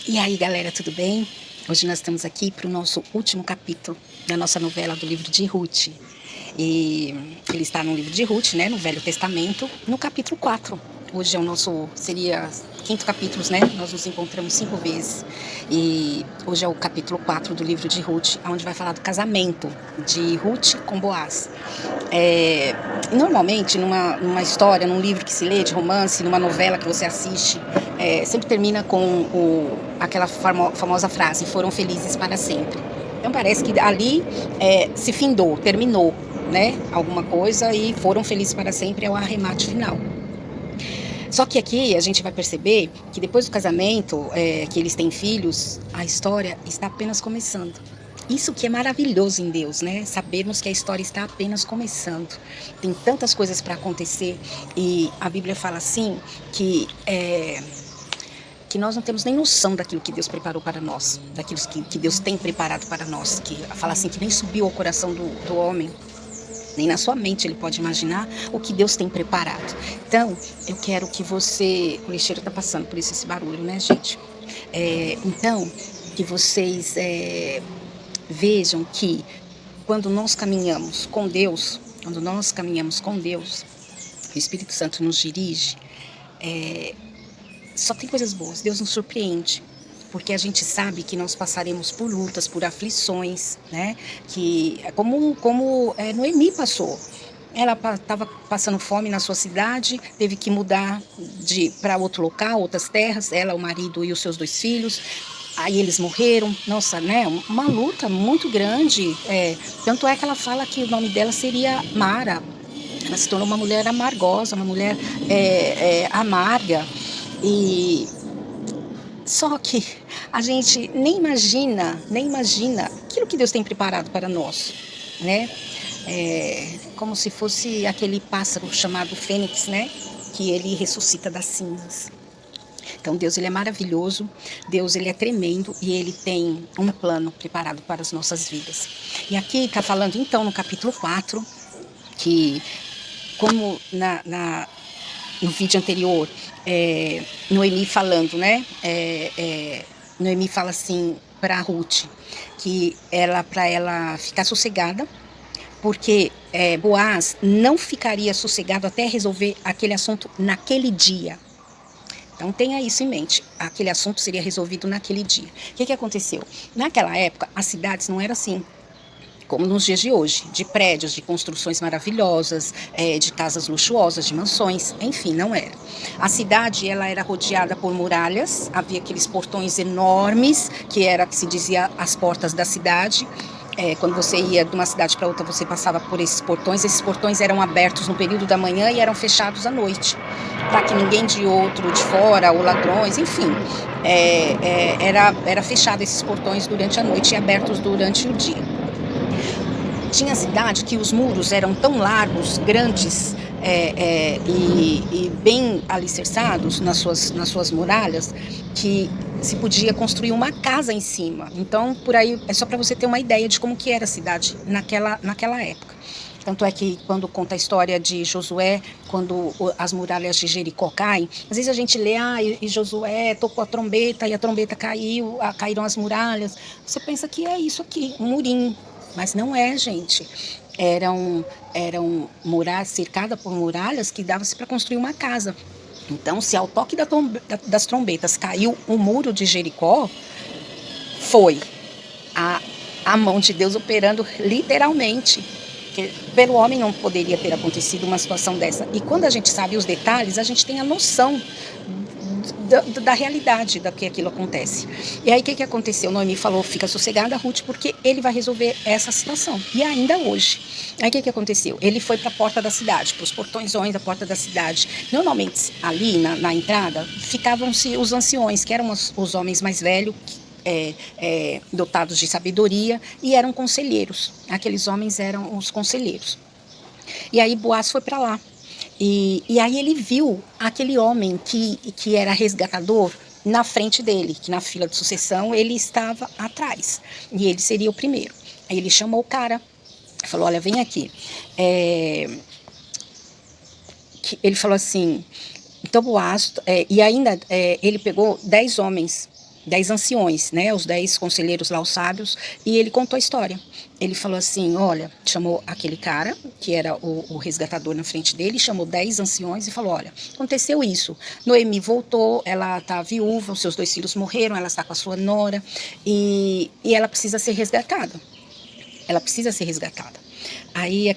E aí, galera, tudo bem? Hoje nós estamos aqui para o nosso último capítulo da nossa novela do livro de Ruth. E ele está no livro de Ruth, né, no Velho Testamento, no capítulo 4. Hoje é o nosso, seria quinto capítulo, né? Nós nos encontramos 5 vezes. E hoje é o capítulo 4 do livro de Ruth, onde vai falar do casamento de Ruth com Boaz. Normalmente, numa história, num livro que se lê de romance, numa novela que você assiste, sempre termina com aquela famosa frase: foram felizes para sempre. Então parece que ali se findou, terminou, né, alguma coisa, e foram felizes para sempre é o arremate final. Só que aqui a gente vai perceber que depois do casamento, que eles têm filhos, a história está apenas começando. Isso que é maravilhoso em Deus, né? Sabermos que a história está apenas começando. Tem tantas coisas para acontecer e a Bíblia fala assim que nós não temos nem noção daquilo que Deus preparou para nós, daquilo que Deus tem preparado para nós, que fala assim que nem subiu ao coração do homem, nem na sua mente ele pode imaginar o que Deus tem preparado. Então, eu quero que você... O lixeiro está passando, por isso esse barulho, né, gente? Então, que vocês vejam que quando nós caminhamos com Deus, o Espírito Santo nos dirige, só tem coisas boas. Deus nos surpreende, porque a gente sabe que nós passaremos por lutas, por aflições, né? Que como Noemi passou. Ela estava passando fome na sua cidade, teve que mudar para outro local, outras terras, ela, o marido e os seus 2 filhos. Aí eles morreram, nossa, né? Uma luta muito grande. Tanto é que ela fala que o nome dela seria Mara. Ela se tornou uma mulher amargosa, uma mulher amarga. E só que a gente nem imagina aquilo que Deus tem preparado para nós, né? Como se fosse aquele pássaro chamado Fênix, né? Que ele ressuscita das cinzas. Então Deus, ele é maravilhoso, Deus, ele é tremendo e ele tem um plano preparado para as nossas vidas. E aqui está falando então no capítulo 4, que como no vídeo anterior, Noemi falando, né? Noemi fala assim para Ruth, que para ela ficar sossegada, porque Boaz não ficaria sossegado até resolver aquele assunto naquele dia. Então tenha isso em mente, aquele assunto seria resolvido naquele dia. O que aconteceu? Naquela época, as cidades não eram assim como nos dias de hoje, de prédios, de construções maravilhosas, de casas luxuosas, de mansões, enfim, não era. A cidade, ela era rodeada por muralhas, havia aqueles portões enormes, que se dizia as portas da cidade. Quando você ia de uma cidade para outra, você passava por esses portões eram abertos no período da manhã e eram fechados à noite, para que ninguém de fora, ou ladrões, enfim, era fechado esses portões durante a noite e abertos durante o dia. Tinha cidade que os muros eram tão largos, grandes e bem alicerçados nas suas muralhas, que se podia construir uma casa em cima. Então, por aí, é só para você ter uma ideia de como que era a cidade naquela época. Tanto é que quando conta a história de Josué, quando as muralhas de Jericó caem, às vezes a gente lê, e Josué tocou a trombeta e a trombeta caiu, caíram as muralhas. Você pensa que é isso aqui, um murinho. Mas não é, gente. Eram muralhas, cercada por muralhas, que dava-se para construir uma casa. Então, se ao toque das trombetas caiu o muro de Jericó, foi a mão de Deus operando literalmente. Porque pelo homem não poderia ter acontecido uma situação dessa. E quando a gente sabe os detalhes, a gente tem a noção da realidade da que aquilo acontece. E aí o que aconteceu? Noemi falou: fica sossegada, Ruth, porque ele vai resolver essa situação. E ainda hoje. Aí o que aconteceu? Ele foi para a porta da cidade, para os portõezões da porta da cidade. Normalmente ali na entrada ficavam-se os anciões, que eram os homens mais velhos, dotados de sabedoria, e eram conselheiros. Aqueles homens eram os conselheiros. E aí Boaz foi para lá. E aí ele viu aquele homem que era resgatador na frente dele, que na fila de sucessão ele estava atrás, e ele seria o primeiro. Aí ele chamou o cara, falou: olha, vem aqui. Ele falou assim, então Boaz, e ainda ele pegou 10 10 anciões, né, os 10 conselheiros lá, os sábios, e ele contou a história. Ele falou assim, olha, chamou aquele cara, que era o resgatador na frente dele, chamou 10 anciões e falou, olha, aconteceu isso, Noemi voltou, ela está viúva, os seus 2 filhos morreram, ela está com a sua nora, e ela precisa ser resgatada. Ela precisa ser resgatada. Aí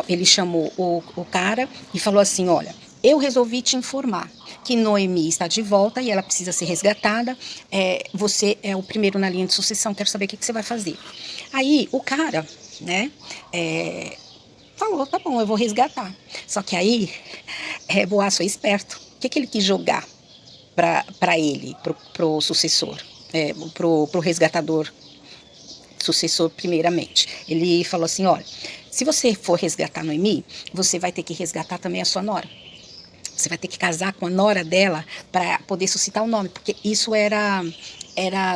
ele chamou o cara e falou assim, olha, eu resolvi te informar que Noemi está de volta e ela precisa ser resgatada. Você é o primeiro na linha de sucessão, quero saber o que você vai fazer. Aí o cara, né, falou, tá bom, eu vou resgatar. Só que aí, Boaz foi esperto. O que ele quis jogar para ele, pro sucessor, pro resgatador, sucessor primeiramente? Ele falou assim, olha, se você for resgatar Noemi, você vai ter que resgatar também a sua nora. Você vai ter que casar com a nora dela para poder suscitar o nome, porque isso era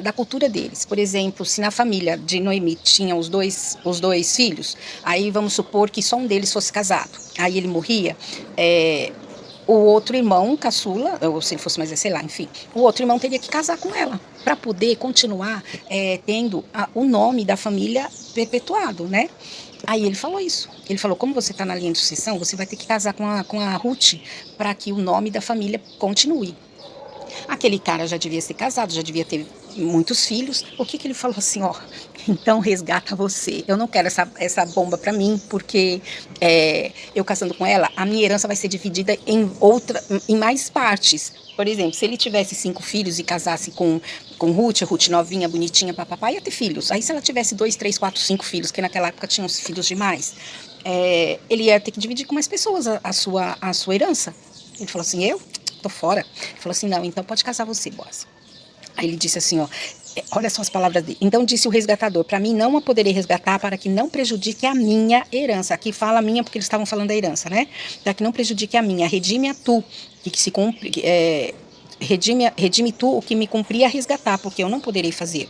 da cultura deles. Por exemplo, se na família de Noemi tinha os dois filhos, aí vamos supor que só um deles fosse casado. Aí ele morria, o outro irmão, caçula, ou se ele fosse mais, sei lá, enfim, o outro irmão teria que casar com ela, para poder continuar tendo o nome da família perpetuado, né? Aí ele falou isso. Ele falou, como você está na linha de sucessão, você vai ter que casar com a Ruth para que o nome da família continue. Aquele cara já devia ser casado, já devia ter muitos filhos. O que ele falou assim, ó, então resgata você. Eu não quero essa bomba para mim, porque eu casando com ela, a minha herança vai ser dividida em mais partes. Por exemplo, se ele tivesse 5 filhos e casasse com Ruth novinha, bonitinha, papapá, ia ter filhos. Aí se ela tivesse 2, 3, 4, 5 filhos, que naquela época tinham filhos demais, ele ia ter que dividir com mais pessoas a sua herança. Ele falou assim, eu tô fora. Ele falou assim, não, então pode casar você, Boaz. Aí ele disse assim, ó, olha só as palavras dele. Então disse o resgatador, para mim não a poderei resgatar para que não prejudique a minha herança. Aqui fala a minha porque eles estavam falando da herança, né? Para que não prejudique a minha. Redime a tu, que se cumpre, redime tu o que me cumpria resgatar, porque eu não poderei fazer.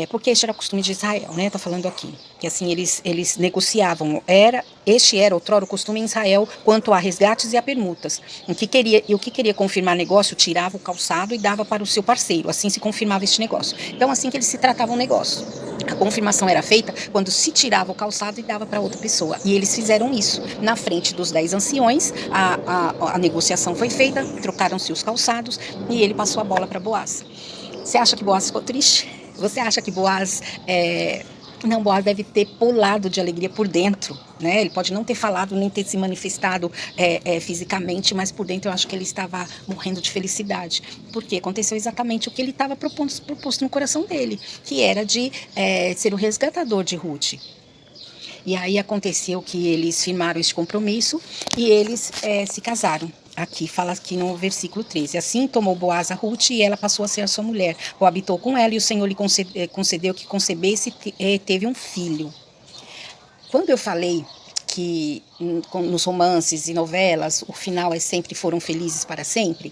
Porque este era o costume de Israel, né? Tá falando aqui. Que assim eles negociavam. Este era outrora o costume em Israel quanto a resgates e a permutas. O que queria confirmar negócio, tirava o calçado e dava para o seu parceiro. Assim se confirmava este negócio. Então, assim que eles se tratavam o negócio. A confirmação era feita quando se tirava o calçado e dava para outra pessoa. E eles fizeram isso. Na frente dos 10 anciões, a negociação foi feita, trocaram-se os calçados e ele passou a bola para Boaz. Você acha que Boaz ficou triste? Você acha que Boaz... Não, Boaz deve ter pulado de alegria por dentro, né? Ele pode não ter falado, nem ter se manifestado fisicamente, mas por dentro eu acho que ele estava morrendo de felicidade. Porque aconteceu exatamente o que ele estava proposto no coração dele, que era de ser o resgatador de Ruth. E aí aconteceu que eles firmaram esse compromisso e eles se casaram. Aqui fala aqui no versículo 13. Assim tomou Boaz a Ruth e ela passou a ser a sua mulher. Coabitou com ela e o Senhor lhe concedeu que concebesse e teve um filho. Quando eu falei que nos romances e novelas o final sempre foram felizes para sempre,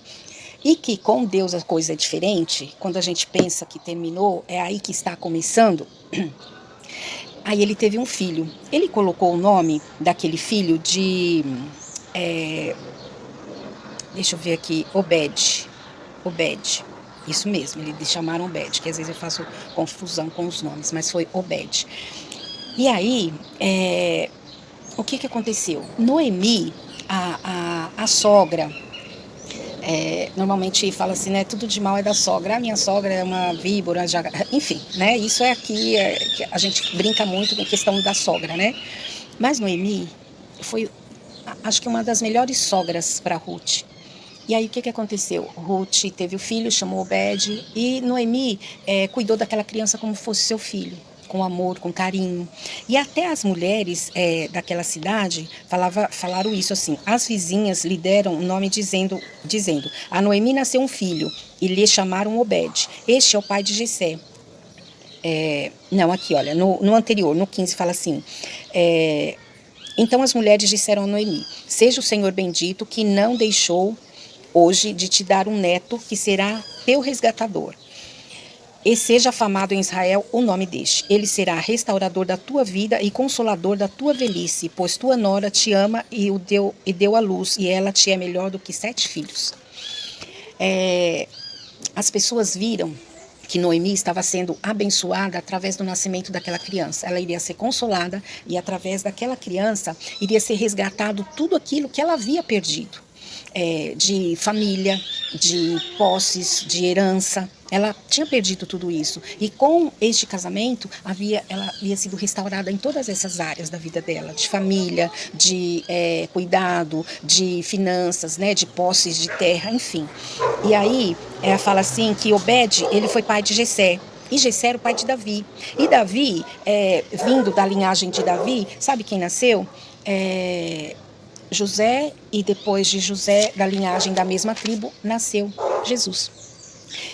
e que com Deus a coisa é diferente, quando a gente pensa que terminou, é aí que está começando. Aí ele teve um filho. Ele colocou o nome daquele filho de... deixa eu ver aqui, Obed. Isso mesmo, eles chamaram Obed, que às vezes eu faço confusão com os nomes, mas foi Obed. E aí, o que aconteceu? Noemi, a sogra, normalmente fala assim, né, tudo de mal é da sogra. A minha sogra é uma víbora, enfim, né, isso é aqui, que a gente brinca muito com a questão da sogra, né? Mas Noemi foi, acho que uma das melhores sogras para Ruth. E aí o que aconteceu? Ruth teve o filho, chamou Obed, e Noemi cuidou daquela criança como fosse seu filho, com amor, com carinho. E até as mulheres daquela cidade falaram isso assim, as vizinhas lhe deram o nome dizendo, a Noemi nasceu um filho, e lhe chamaram Obed. Este é o pai de Jessé. Não, aqui, olha, no anterior, no 15, fala assim... Então as mulheres disseram a Noemi, seja o Senhor bendito que não deixou hoje de te dar um neto que será teu resgatador. E seja afamado em Israel o nome deste. Ele será restaurador da tua vida e consolador da tua velhice, pois tua nora te ama e deu à luz, e ela te é melhor do que 7 filhos. as pessoas viram que Noemi estava sendo abençoada através do nascimento daquela criança. Ela iria ser consolada e através daquela criança iria ser resgatado tudo aquilo que ela havia perdido. De família, de posses, de herança. Ela tinha perdido tudo isso. E com este casamento, ela havia sido restaurada em todas essas áreas da vida dela. De família, de cuidado, de finanças, né, de posses, de terra, enfim. E aí, ela fala assim que Obed, ele foi pai de Jessé. E Jessé era o pai de Davi. E Davi, vindo da linhagem de Davi, sabe quem nasceu? José, e depois de José, da linhagem da mesma tribo, nasceu Jesus.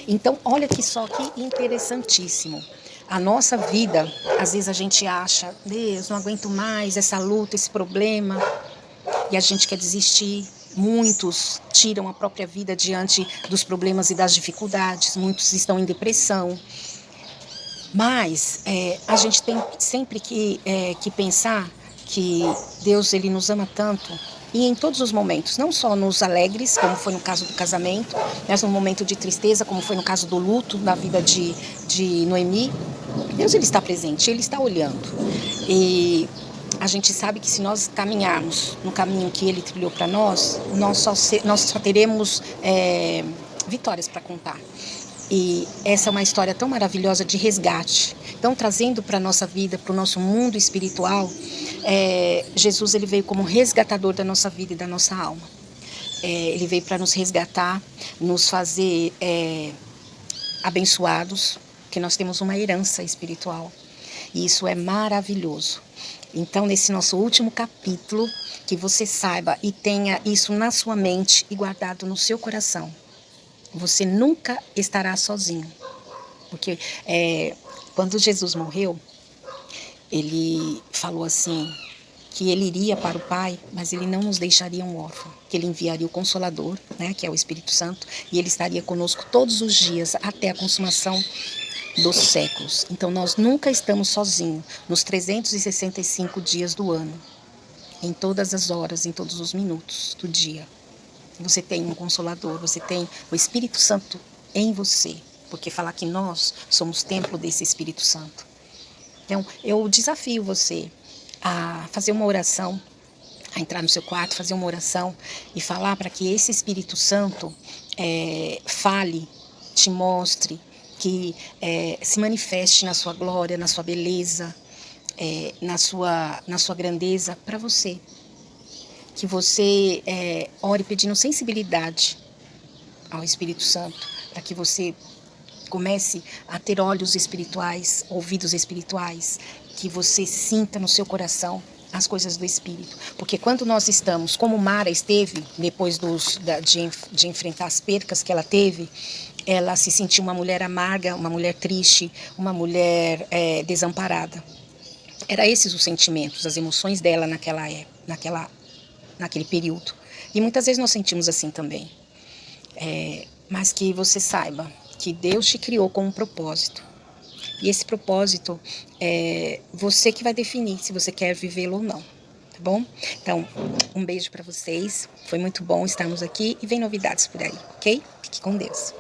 Então, olha que só que interessantíssimo. A nossa vida, às vezes a gente acha, Deus, não aguento mais essa luta, esse problema, e a gente quer desistir. Muitos tiram a própria vida diante dos problemas e das dificuldades, muitos estão em depressão. Mas a gente tem sempre que pensar que Deus, ele nos ama tanto, e em todos os momentos, não só nos alegres, como foi no caso do casamento, mas no momento de tristeza, como foi no caso do luto, na vida de Noemi. Deus, ele está presente, ele está olhando. E a gente sabe que se nós caminharmos no caminho que ele trilhou para nós, nós só teremos vitórias para contar. E essa é uma história tão maravilhosa de resgate. Então, trazendo para a nossa vida, para o nosso mundo espiritual, Jesus, ele veio como resgatador da nossa vida e da nossa alma. Ele veio para nos resgatar, nos fazer abençoados, porque nós temos uma herança espiritual. E isso é maravilhoso. Então, nesse nosso último capítulo, que você saiba e tenha isso na sua mente e guardado no seu coração. Você nunca estará sozinho. Porque quando Jesus morreu, ele falou assim, que ele iria para o Pai, mas ele não nos deixaria um órfão, que ele enviaria o Consolador, né, que é o Espírito Santo, e ele estaria conosco todos os dias, até a consumação dos séculos. Então nós nunca estamos sozinhos, nos 365 dias do ano, em todas as horas, em todos os minutos do dia. Você tem um Consolador, você tem o Espírito Santo em você, porque falar que nós somos templo desse Espírito Santo. Então, eu desafio você a fazer uma oração, a entrar no seu quarto, fazer uma oração e falar para que esse Espírito Santo fale, te mostre, que se manifeste na sua glória, na sua beleza, na sua grandeza para você. Que você ore pedindo sensibilidade ao Espírito Santo, para que você comece a ter olhos espirituais, ouvidos espirituais, que você sinta no seu coração as coisas do Espírito. Porque quando nós estamos, como Mara esteve, depois de enfrentar as percas que ela teve, ela se sentiu uma mulher amarga, uma mulher triste, uma mulher desamparada. Eram esses os sentimentos, as emoções dela naquele período. E muitas vezes nós sentimos assim também. Mas que você saiba que Deus te criou com um propósito. E esse propósito é você que vai definir se você quer vivê-lo ou não. Tá bom? Então, um beijo para vocês. Foi muito bom estarmos aqui e vem novidades por aí, ok? Fique com Deus.